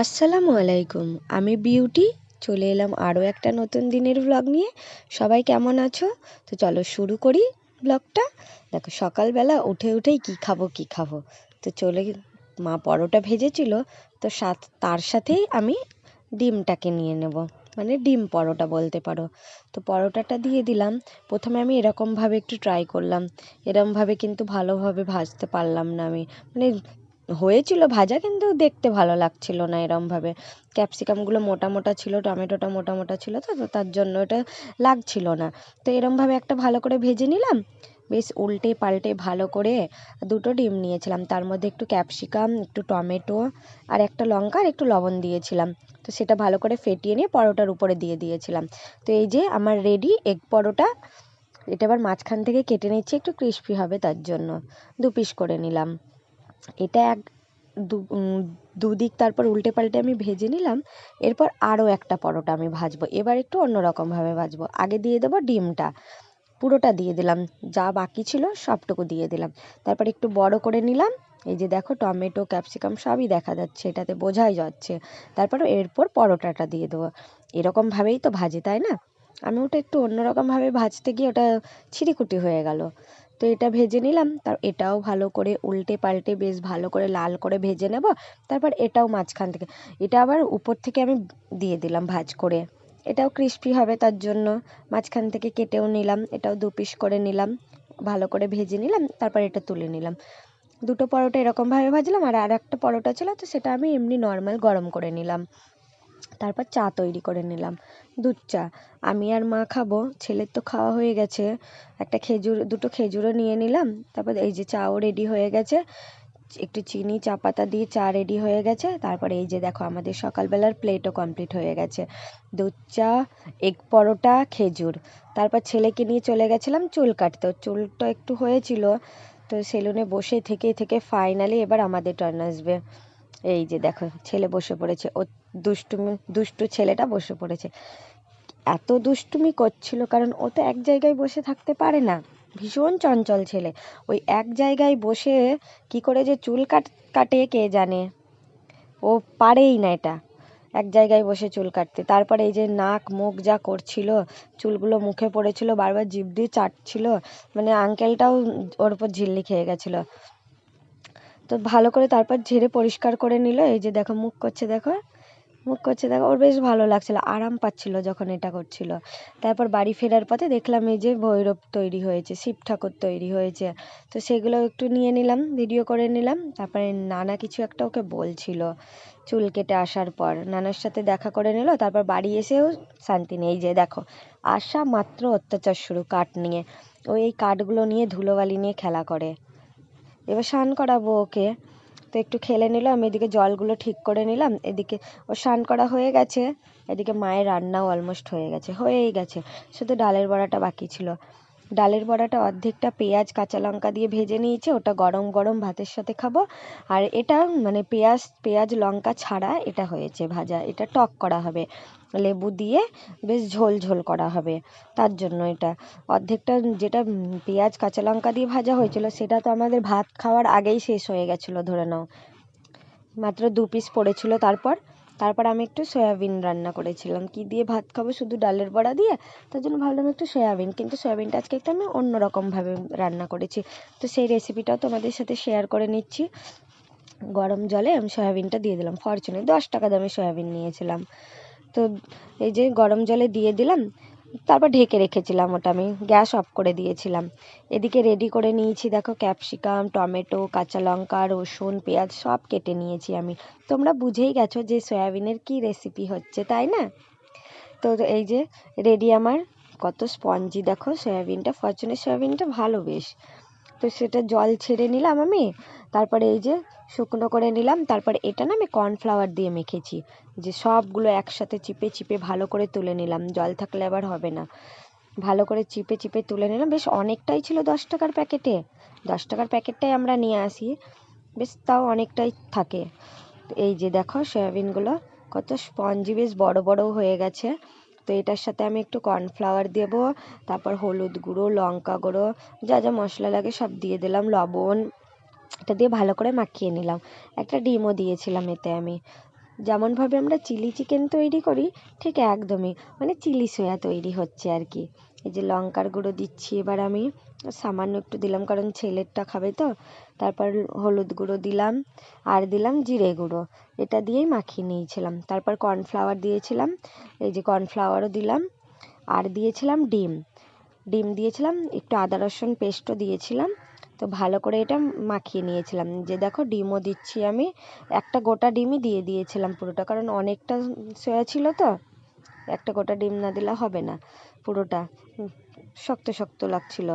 আসসালামু আলাইকুম। আমি বিউটি চলে এলাম আরও একটা নতুন দিনের ব্লগ নিয়ে। সবাই কেমন আছো? তো চলো শুরু করি ব্লগটা। দেখো সকালবেলা উঠেই কী খাবো তো মা পরোটা ভেজেছিল, তো তার সাথেই আমি ডিমটাকে নিয়ে নেব, মানে ডিম পরোটা বলতে পারো। তো পরোটাটা দিয়ে দিলাম। প্রথমে আমি এরকমভাবে একটু ট্রাই করলাম, এরমভাবে কিন্তু ভালোভাবে ভাজতে পারলাম না আমি, মানে হয়েছিল ভাজা কিন্তু দেখতে ভালো লাগছিল না এরমভাবে। ক্যাপসিকামগুলো মোটা মোটা ছিল, টমেটোটা মোটা মোটা ছিল, তো তো তার জন্য এটা লাগছিল না। তো এরমভাবে একটা ভালো করে ভেজে নিলাম, বেশ উল্টে পাল্টে ভালো করে। দুটো ডিম নিয়েছিলাম, তার মধ্যে একটু ক্যাপসিকাম, একটু টমেটো আর একটা লঙ্কা আর একটু লবণ দিয়েছিলাম। তো সেটা ভালো করে ফেটিয়ে নিয়ে পরোটার উপরে দিয়ে দিয়েছিলাম। তো এই যে আমার রেডি এগ পরোটা। এটা আবার মাঝখান থেকে কেটে নিচ্ছি, একটু ক্রিস্পি হবে তার জন্য 2 পিস করে নিলাম। এটা দুদিক তারপর উল্টে পাল্টে আমি ভেজে নিলাম। এরপর আরও একটা পরোটা আমি ভাজবো, এবার একটু অন্যরকমভাবে ভাজবো। আগে দিয়ে দেবো ডিমটা, পুরোটা দিয়ে দিলাম, যা বাকি ছিল সবটুকু দিয়ে দিলাম। তারপর একটু বড় করে নিলাম। এই যে দেখো টমেটো ক্যাপসিকাম সবই দেখা যাচ্ছে, এটাতে বোঝাই যাচ্ছে। তারপর এরপর পরোটাটা দিয়ে দেবো। এরকমভাবেই তো ভাজে, তাই না? আমি ওটা একটু অন্যরকমভাবে ভাজতে গিয়ে ওটা ছিঁড়িকুটি হয়ে গেল। তো এটা ভেজে নিলাম, এটাও ভালো করে উল্টে পাল্টে বেশ ভালো করে লাল করে ভেজে নেব। তারপর এটাও মাঝখান থেকে, এটা আবার উপর থেকে আমি দিয়ে দিলাম ভাজ করে, এটাও ক্রিস্পি হবে তার জন্য। মাঝখান থেকে কেটেও নিলাম, এটাও 2 পিস করে নিলাম, ভালো করে ভেজে নিলাম। তারপর এটা তুলে নিলাম। দুটো পরোটা এরকমভাবে ভাজলাম, আর একটা পরোটা ছিল, তো সেটা আমি এমনি নর্মাল গরম করে নিলাম। তারপর চা তৈরি করে নিলাম, দুধ চা। আমি আর মা খাবো, ছেলের তো খাওয়া হয়ে গেছে। দুটো খেজুরও নিয়ে নিলাম। তারপর এই যে চাও রেডি হয়ে গেছে, একটু চিনি চা পাতা দিয়ে চা রেডি হয়ে গেছে। তারপরে এই যে দেখো আমাদের সকালবেলার প্লেটও কমপ্লিট হয়ে গেছে, দুধ চা, এগ পরোটা, খেজুর। তারপর ছেলেকে নিয়ে চলে গেছিলাম চুল কাটতে, চুলটা একটু হয়েছিল। তো সেলুনে বসে থেকে থেকে ফাইনালি এবার আমাদের টার্ন আসবে। এই যে দেখো ছেলে বসে পড়েছে, ও দুষ্টু ছেলেটা বসে পড়েছে। এত দুষ্টুমি করছিল কারণ ও তো এক জায়গায় বসে থাকতে পারে না, ভীষণ চঞ্চল ছেলে। ওই এক জায়গায় বসে কি করে যে চুল কাটে কে জানে, ও পারেই না এটা, এক জায়গায় বসে চুল কাটতে। তারপরে এই যে নাক মুখ যা করছিল, চুলগুলো মুখে পড়েছিল, বারবার জিভ দিয়ে চাটছিল, মানে আঙ্কেলটাও ওর উপর ঝিল্লি খেয়ে গেছিলো। তো ভালো করে তারপর ঝেড়ে পরিষ্কার করে নিল। এই যে দেখো মুখ করছে দেখো, ওর বেশ ভালো লাগছিল, আরাম পাচ্ছিল যখন এটা করছিল। তারপর বাড়ি ফেরার পথে দেখলাম এই যে ভৈরব তৈরি হয়েছে, শিব ঠাকুর তৈরি হয়েছে। তো সেগুলো একটু নিয়ে নিলাম, ভিডিও করে নিলাম। তারপরে নানা কিছু একটা ওকে বলছিল চুল কেটে আসার পর, নানার সাথে দেখা করে নিল। তারপর বাড়ি এসেও শান্তি নেই, যে দেখো আসা মাত্র অত্যাচার শুরু কাঠ নিয়ে। এই কাঠগুলো নিয়ে ধুলোবালি নিয়ে খেলা করে। এবার স্নান করাবো ওকে, তো একটু খেলে নিলাম। আমি এদিকে জলগুলো ঠিক করে নিলাম, এদিকে ওর স্নান করা হয়ে গেছে, এদিকে মায়ের রান্নাও অলমোস্ট হয়েই গেছে। শুধু ডালের বড়াটা বাকি ছিল। ডালের বড়াটা অর্ধেকটা পেঁয়াজ কাঁচা লঙ্কা দিয়ে ভেজে নিয়েছে, ওটা গরম গরম ভাতের সাথে খাবো। আর এটা মানে পেঁয়াজ লঙ্কা ছাড়া এটা হয়েছে ভাজা, এটা টক করা হবে, লেবু দিয়ে বেশ ঝোল ঝোল করা হবে। তার জন্য এটা অর্ধেকটা, যেটা পেঁয়াজ কাঁচা লঙ্কা দিয়ে ভাজা হয়েছিল সেটা তো আমাদের ভাত খাওয়ার আগেই শেষ হয়ে গেছিলো ধরে নাও, মাত্র 2 পিস পড়েছিল। তারপর আমি একটু সয়াবিন রান্না করেছিলাম, কি দিয়ে ভাত খাবো শুধু ডালের বড়া দিয়ে, তার জন্য ভাবলাম একটু সয়াবিন, কিন্তু সয়াবিনটা আজকে একটু আমি অন্যরকমভাবে রান্না করেছি। তো সেই রেসিপিটাও তোমাদের সাথে শেয়ার করে নিচ্ছি। গরম জলে আমি সয়াবিনটা দিয়ে দিলাম, ফরচুনে 10 টাকা দামে সয়াবিন নিয়েছিলাম। তো এই যে গরম জলে দিয়ে দিলাম, তারপর ঢেকে রেখেছিলাম, ওটা আমি গ্যাস অফ করে দিয়েছিলাম। এদিকে রেডি করে নিয়েছি দেখো ক্যাপসিকাম, টমেটো, কাঁচা লঙ্কা, রসুন, পেঁয়াজ সব কেটে নিয়েছি আমি। তোমরা বুঝেই গেছো যে সয়াবিনের কি রেসিপি হচ্ছে, তাই না? তো এই যে রেডি আমার, কত স্পঞ্জি দেখো সয়াবিনটা, ফরচুনের সয়াবিনটা ভালো বেশ। তো সেটা জল ছেড়ে নিলাম আমি, তারপরে এই যে শুকনো করে নিলাম। তারপরে এটা না আমি কর্নফ্লাওয়ার দিয়ে মেখেছি, যে সবগুলো একসাথে চিপে চিপে ভালো করে তুলে নিলাম, জল থাকলে আবার হবে না। ভালো করে চিপে চিপে তুলে নিলাম, বেশ অনেকটাই ছিল 10 টাকার প্যাকেটে, 10 টাকার প্যাকেটটাই আমরা নিয়ে আসি, বেশ তাও অনেকটাই থাকে। এই যে দেখো সয়াবিনগুলো কত স্পঞ্জি, বেশ বড় বড়ও হয়ে গেছে। তো এটার সাথে আমি একটু কর্নফ্লাওয়ার দেবো, তারপর হলুদ গুঁড়ো, লঙ্কা গুঁড়ো, যা যা মশলা লাগে সব দিয়ে দিলাম, লবণ, এটা দিয়ে ভালো করে মাখিয়ে নিলাম। একটা ডিমও দিয়েছিলাম এতে আমি। যেমনভাবে আমরা চিলি চিকেন তৈরি করি ঠিক একদমই, মানে চিলি সয়া তৈরি হচ্ছে আর কি। এই যে লঙ্কার গুঁড়ো দিচ্ছি এবার আমি, সামান্য একটু দিলাম কারণ ছেলেরটা খাবে তো। তারপর হলুদ গুঁড়ো দিলাম, আর দিলাম জিরে গুঁড়ো, এটা দিয়েই মাখিয়ে নিয়েছিলাম। তারপর কর্নফ্লাওয়ার দিয়েছিলাম, এই যে কর্নফ্লাওয়ারও দিলাম, আর দিয়েছিলাম ডিম, ডিম দিয়েছিলাম, একটু আদা রসুন পেস্টও দিয়েছিলাম। তো ভালো করে এটা মাখিয়ে নিয়েছিলাম। যে দেখো ডিমও দিচ্ছি আমি, একটা গোটা ডিমই দিয়ে দিয়েছিলাম পুরোটা, কারণ অনেকটা সয়া ছিল তো, একটা গোটা ডিম না দিলে হবে না, পুরোটা শক্ত শক্ত লাগছিল।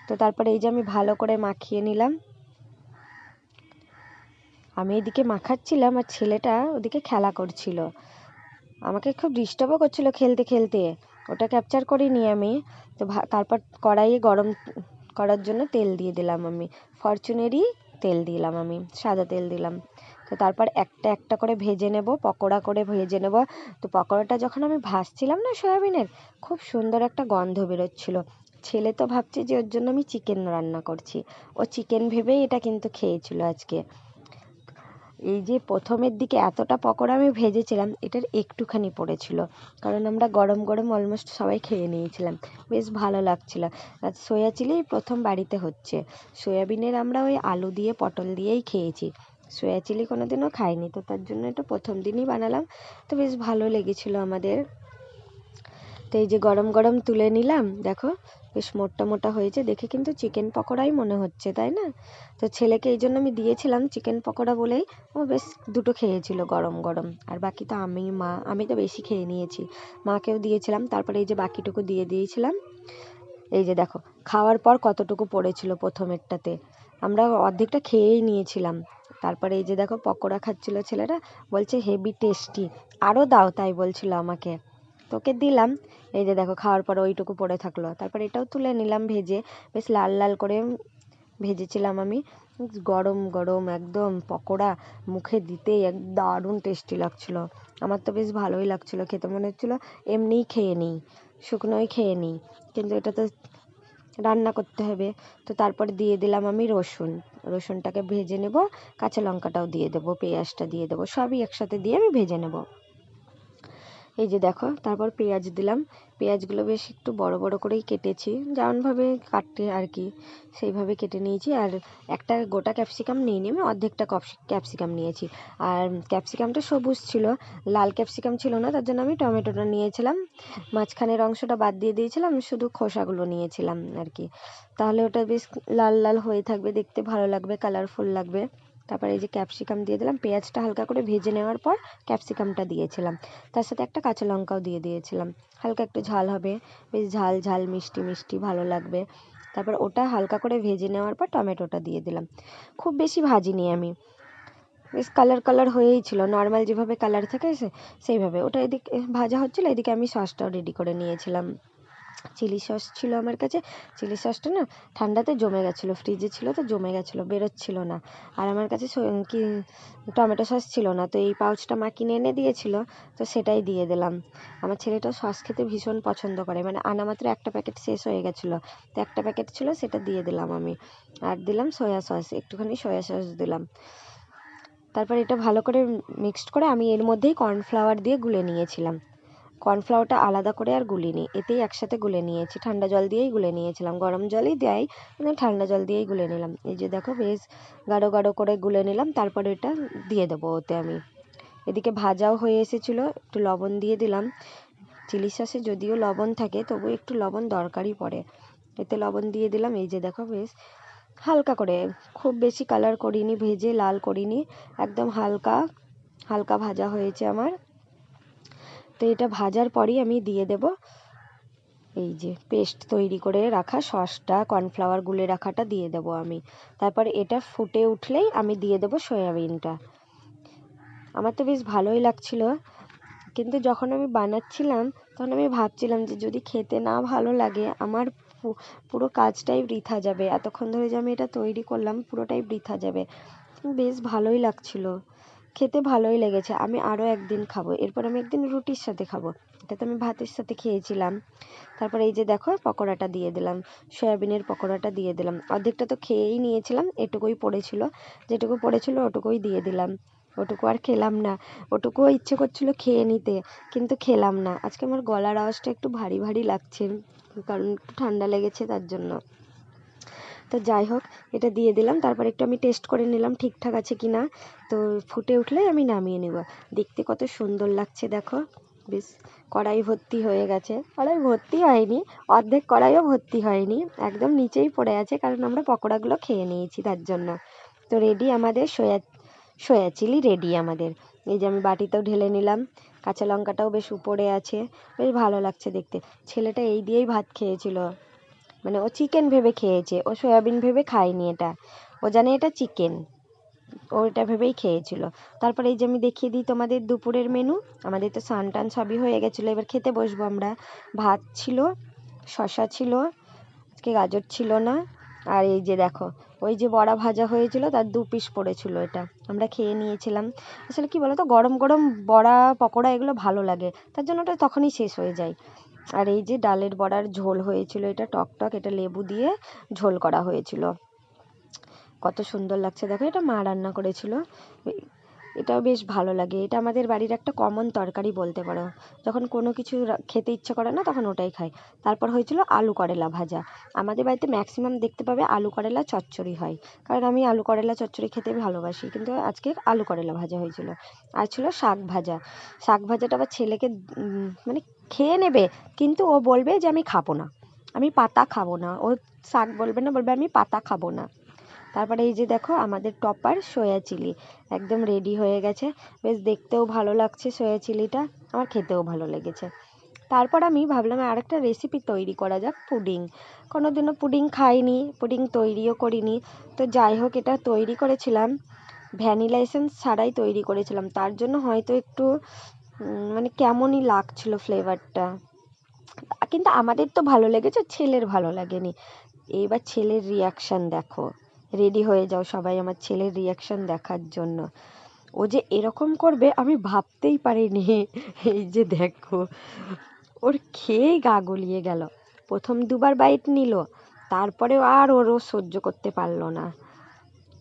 তো তারপরে এই যে আমি ভালো করে মাখিয়ে নিলাম। আমি এদিকে মাখাচ্ছিলাম আর ছেলেটা ওদিকে খেলা করছিল, আমাকে খুব ডিস্টার্বও করছিল খেলতে খেলতে, ওটা ক্যাপচার করিনি আমি। তো তারপর কড়াইয়ে গরম করার জন্য তেল দিয়ে দিলাম আমি, ফরচুনেরই তেল দিলাম আমি, সাদা তেল দিলাম। তো তারপর একটা একটা করে ভেজে নেব, পকোড়া করে ভেজে নেব। তো পকোড়াটা যখন আমি ভাজছিলাম না সয়াবিনের, খুব সুন্দর একটা গন্ধ বেরোচ্ছিল। ছেলে তো ভাবছে যে ওর জন্য আমি চিকেন রান্না করছি, ও চিকেন ভেবেই এটা কিন্তু খেয়েছিল আজকে। এই যে প্রথমের দিকে এতটা পকোড়া আমি ভেজেছিলাম, এটার একটুখানি পড়েছিল, কারণ আমরা গরম গরম অলমোস্ট সবাই খেয়ে নিয়েছিলাম, বেশ ভালো লাগছিল। আর সয়া চিলি প্রথম বাড়িতে হচ্ছে, সয়াবিনের আমরা ওই আলু দিয়ে পটল দিয়েই খেয়েছি, সয়া চিলি কোনোদিনও খাইনি, তো তার জন্য এটা প্রথম দিনই বানালাম। তো বেশ ভালো লেগেছিলো আমাদের। তো এই যে গরম গরম তুলে নিলাম, দেখো বেশ মোটা মোটা হয়েছে, দেখে কিন্তু চিকেন পকোড়াই মনে হচ্ছে, তাই না? তো ছেলেকে এই জন্য আমি দিয়েছিলাম চিকেন পকোড়া বলেই, ও বেশ দুটো খেয়েছিল গরম গরম, আর বাকি তো আমি তো বেশি খেয়ে নিয়েছি, মাকেও দিয়েছিলাম। তারপরে এই যে বাকিটুকু দিয়ে দিয়েছিলাম। এই যে দেখো খাওয়ার পর কতটুকু পড়েছিল প্রথমেরটাতে, আমরা অর্ধেকটা খেয়েই নিয়েছিলাম। তারপরে এই যে দেখো পকোড়া খাচ্ছিল ছেলেরা, বলছে হেভি টেস্টি, আরও দাও তাই বলছিল আমাকে, তোকে দিলাম। এই যে দেখো খাওয়ার পর ওইটুকু পড়ে থাকলো। তারপর এটাও তুলে নিলাম ভেজে, বেশ লাল লাল করে ভেজেছিলাম আমি, গরম গরম একদম পকোড়া মুখে দিতেই এক দারুণ টেস্টি লাগছিল। আমার তো বেশ ভালোই লাগছিল খেতে, মনে হচ্ছিলো এমনিই খেয়ে নিই, শুকনোই খেয়ে নিই, কিন্তু এটা তো রান্না করতে হবে। তো তারপরে দিয়ে দিলাম আমি রসুনটাকে ভেজে নেব, কাঁচা লঙ্কাটাও দিয়ে দেবো, পেঁয়াজটা দিয়ে দেবো, সবই একসাথে দিয়ে আমি ভেজে নেব। এই যে দেখো তারপর পেঁয়াজ দিলাম, পেঁয়াজগুলো বেশ একটু বড় বড় করেই কেটেছি, যেমনভাবে কাটে আর কি সেইভাবে কেটে নিয়েছি। আর একটা গোটা ক্যাপসিকাম নিইনি আমি, অর্ধেকটা ক্যাপসিকাম নিয়েছি। আর ক্যাপসিকামটা সবুজ ছিল, লাল ক্যাপসিকাম ছিল না, তার জন্য আমি টমেটোটা নিয়েছিলাম, মাঝখানের অংশটা বাদ দিয়ে দিয়েছিলাম, শুধু খোসাগুলো নিয়েছিলাম আর কি। তাহলে ওটা বেশ লাল লাল হয়ে থাকবে, দেখতে ভালো লাগবে, কালারফুল লাগবে। তারপর এই যে ক্যাপসিকাম দিয়ে দিলাম, পেঁয়াজটা হালকা করে ভেজে নেওয়ার পর ক্যাপসিকামটা দিয়েছিলাম, তার সাথে একটা কাঁচা লঙ্কাও দিয়ে দিয়েছিলাম, হালকা একটু ঝাল হবে, বেশ ঝাল ঝাল মিষ্টি মিষ্টি ভালো লাগবে। তারপর ওটা হালকা করে ভেজে নেওয়ার পর টমেটোটা দিয়ে দিলাম, খুব বেশি ভাজিনি আমি, বেশ কালার কালার হয়েই ছিল, নর্মাল যেভাবে কালার থাকে সেইভাবে। ওটা এদিকে ভাজা হচ্ছিলো, এদিকে আমি সসটাও রেডি করে নিয়েছিলাম। চিলি সস ছিল আমার কাছে, চিলি সসটা না ঠান্ডাতে জমে গেছিলো, ফ্রিজে ছিল তো জমে গেছিলো, বেরোচ্ছিল না। আর আমার কাছে কি টমেটো সস ছিল না, তো এই পাউচটা মা কিনে এনে দিয়েছিল, তো সেটাই দিয়ে দিলাম। আমার ছেলেটা সস খেতে ভীষণ পছন্দ করে, মানে আনা মাত্র একটা প্যাকেট শেষ হয়ে গেছিলো, তো একটা প্যাকেট ছিল সেটা দিয়ে দিলাম আমি। আর দিলাম সয়া সস, একটুখানি সয়া সস দিলাম। তারপর এটা ভালো করে মিক্সড করে আমি এর মধ্যেই কর্নফ্লাওয়ার দিয়ে গুলে নিয়েছিলাম, কর্নফ্লাওয়ারটা আলাদা করে আর গুলিনি, এতেই একসাথে গুলে নিয়েছি, ঠান্ডা জল দিয়েই গুলে নিয়েছিলাম, গরম জলই দেয় কিন্তু ঠান্ডা জল দিয়েই গুলে নিলাম। এই যে দেখো বেশ গাঢ় গাঢ় করে গুলে নিলাম, তারপরে এটা দিয়ে দেবো ওতে আমি। এদিকে ভাজাও হয়ে এসেছিলো, একটু লবণ দিয়ে দিলাম, চিলি সসে যদিও লবণ থাকে তবু একটু লবণ দরকারই পড়ে, এতে লবণ দিয়ে দিলাম। এই যে দেখো বেশ হালকা করে, খুব বেশি কালার করিনি, ভেজে লাল করিনি, একদম হালকা হালকা ভাজা হয়েছে আমার। তো এটা ভাজার পরই আমি দিয়ে দেব এই যে পেস্ট তৈরি করে রাখা সসটা, কর্নফ্লাওয়ার গুলে রাখাটা দিয়ে দেব আমি। তারপর এটা ফুটে উঠলেই আমি দিয়ে দেব সয়াবিনটা। আমার তো বেশ ভালোই লাগছিল, কিন্তু যখন আমি বানাচ্ছিলাম তখন আমি ভাবছিলাম যে যদি খেতে না ভালো লাগে আমার পুরো কাজটাই বৃথা যাবে, এতক্ষণ ধরে যে আমি এটা তৈরি করলাম পুরোটাই বৃথা যাবে। বেশ ভালোই লাগছিল, খেতে ভালোই লেগেছে, আমি আরও একদিন খাবো, এরপর আমি একদিন রুটির সাথে খাবো, এটা তো আমি ভাতের সাথে খেয়েছিলাম। তারপর এই যে দেখো পকোড়াটা দিয়ে দিলাম, সয়াবিনের পকোড়াটা দিয়ে দিলাম, অর্ধেকটা তো খেয়েই নিয়েছিলাম, এটুকুই পড়েছিল, যেটুকু পড়েছিল ওটুকুই দিয়ে দিলাম। ওটুকু আর খেলাম না। ওটুকুও ইচ্ছে করছিল খেয়ে নিতে, কিন্তু খেলাম না। আজকে আমার গলার আওয়াজটা একটু ভারী ভারী লাগছে, কারণ একটু ঠান্ডা লেগেছে তার জন্য। তো যাই হোক, এটা দিয়ে দিলাম। তারপর একটু আমি টেস্ট করে নিলাম ঠিকঠাক আছে কি না। তো ফুটে উঠলেই আমি নামিয়ে নেব। দেখতে কত সুন্দর লাগছে দেখো। বেশ কড়াই ভর্তি হয়ে গেছে। কড়াই ভর্তি হয়নি, অর্ধেক কড়াইও ভর্তি হয়নি, একদম নিচেই পড়ে আছে, কারণ আমরা পকোড়াগুলো খেয়ে নিয়েছি তার জন্য। তো রেডি আমাদের সয়া চিলি রেডি আমাদের। এই যে আমি বাটিতেও ঢেলে নিলাম, কাঁচা লঙ্কাটাও বেশ উপরে আছে, বেশ ভালো লাগছে দেখতে। ছেলেটা এই দিয়েই ভাত খেয়েছিল, মানে ও চিকেন ভেবে খেয়েছে, ও সয়াবিন ভেবে খায়নি এটা, ও জানে এটা চিকেন, ও এটা ভেবেই খেয়েছিল। তারপরে এই যে আমি দেখিয়ে দিই তোমাদের দুপুরের মেনু। আমাদের তো স্নান টান সবই হয়ে গেছিলো, এবার খেতে বসবো আমরা। ভাত ছিল, শশা ছিল, আজকে গাজর ছিল না, আর এই যে দেখো ওই যে বড়া ভাজা হয়েছিল তার 2 পিস পড়েছিল, এটা আমরা খেয়ে নিয়েছিলাম। আসলে কি বলতো, গরম গরম বড়া পকোড়া এগুলো ভালো লাগে, তার জন্য ওটা তখনই শেষ হয়ে যায়। আর এই যে ডালের বড়ার ঝোল হয়েছিল, এটা টক টক, এটা লেবু দিয়ে ঝোল করা হয়েছিল, কত সুন্দর লাগছে দেখো। এটা মা রান্না করেছিল, এটাও বেশ ভালো লাগে। এটা আমাদের বাড়ির একটা কমন তরকারি বলতে পারো, যখন কোনো কিছু খেতে ইচ্ছে করে না তখন ওটাই খাই। তারপর হয়েছিল আলু করলা ভাজা। আমাদের বাড়িতে ম্যাক্সিমাম দেখতে পাবে আলু করলা চচ্চড়ি হয়, কারণ আমি আলু করলা চচ্চড়ি খেতে ভালোবাসি, কিন্তু আজকে আলু করলা ভাজা হয়েছিল। আর ছিল শাক ভাজা। শাক ভাজাটা আবার ছেলেকে মানে খেয়ে নেবে, কিন্তু ও বলবে যে আমি খাবো না, আমি পাতা খাবো না, ও শাক বলবে না, বলবে আমি পাতা খাবো না। তারপরে এই যে দেখো আমাদের টপার সয়া চিলি একদম রেডি হয়ে গেছে, বেশ দেখতেও ভালো লাগছে সয়া চিলিটা, আমার খেতেও ভালো লেগেছে। তারপর আমি ভাবলাম আরেকটা রেসিপি তৈরি করা যাক, পুডিং। কোনোদিনও পুডিং খাইনি, পুডিং তৈরিও করিনি। তো যাই হোক, এটা তৈরি করেছিলাম ভ্যানিলা এসেন্স ছাড়াই তৈরি করেছিলাম, তার জন্য হয়তো একটু মানে কেমনই লাগছিল ফ্লেভারটা, কিন্তু আমাদের তো ভালো লেগেছে, ছেলের ভালো লাগেনি। এইবার ছেলের রিয়াকশান দেখো, রেডি হয়ে যাও সবাই আমার ছেলের রিয়াকশান দেখার জন্য। ও যে এরকম করবে আমি ভাবতেই পারিনি। এই যে দেখো, ওর খেয়েই গা গলিয়ে গেল। প্রথম 2বার বাইট নিল, তারপরেও আর ওরও সহ্য করতে পারলো না।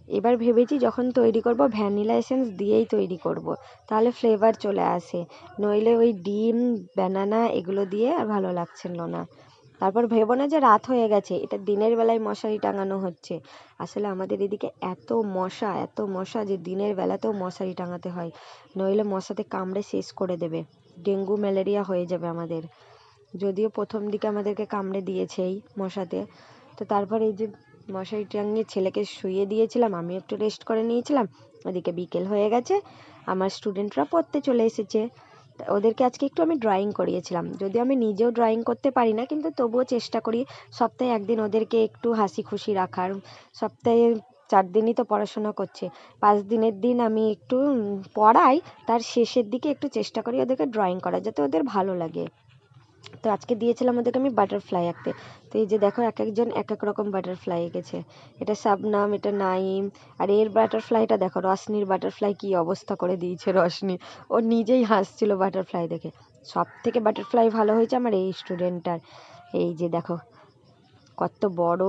এবার ভেবেছি যখন তৈরি করব ভ্যানিলা এসেন্স দিয়েই তৈরি করব, তাহলে ফ্লেভার চলে আসে, নইলে ওই ডিম ব্যানানা এগুলো দিয়ে আর ভালো লাগছিল না। তারপর ভেবো না যে রাত হয়ে গেছে, এটা দিনের বেলায় মশারি টাঙানো হচ্ছে। আসলে আমাদের এদিকে এত মশা যে দিনের বেলাতেও মশারি টাঙাতে হয়, নইলে মশাতে কামড়ে শেষ করে দেবে, ডেঙ্গু ম্যালেরিয়া হয়ে যাবে আমাদের। যদিও প্রথম দিকে আমাদেরকে কামড়ে দিয়েছেই মশাতে। তো তারপর এই যে মশারি টাঙিয়ে ছেলেকে শুইয়ে দিয়েছিলাম, আমি একটু রেস্ট করে নিয়েছিলাম। ওদিকে বিকেল হয়ে গেছে, আমার স্টুডেন্টরা পড়তে চলে এসেছে। ওদেরকে আজকে একটু আমি ড্রয়িং করিয়েছিলাম, যদিও আমি নিজেও ড্রয়িং করতে পারি না, কিন্তু তবুও চেষ্টা করি সপ্তাহে একদিন ওদেরকে একটু হাসি খুশি রাখার। সপ্তাহে 4 দিনই তো পড়াশোনা করছে, 5 দিনের দিন আমি একটু পড়াই, তার শেষের দিকে একটু চেষ্টা করি ওদেরকে ড্রয়িং করার, যাতে ওদের ভালো লাগে। তো আজকে দিয়েছিলাম ওদেরকে আমি বাটারফ্লাই আঁকতে। তো এই যে দেখো এক একজন এক এক রকম বাটারফ্লাই এঁকেছে, এটা শাবনাম, এটা নাইম, আর এর বাটারফ্লাইটা দেখো, রশনির বাটারফ্লাই কি অবস্থা করে দিয়েছে রশনি, ও নিজেই হাসছিল বাটারফ্লাই দেখে। সব থেকে বাটারফ্লাই ভালো হয়েছে আমার এই স্টুডেন্টটার। এই যে দেখো কত বড়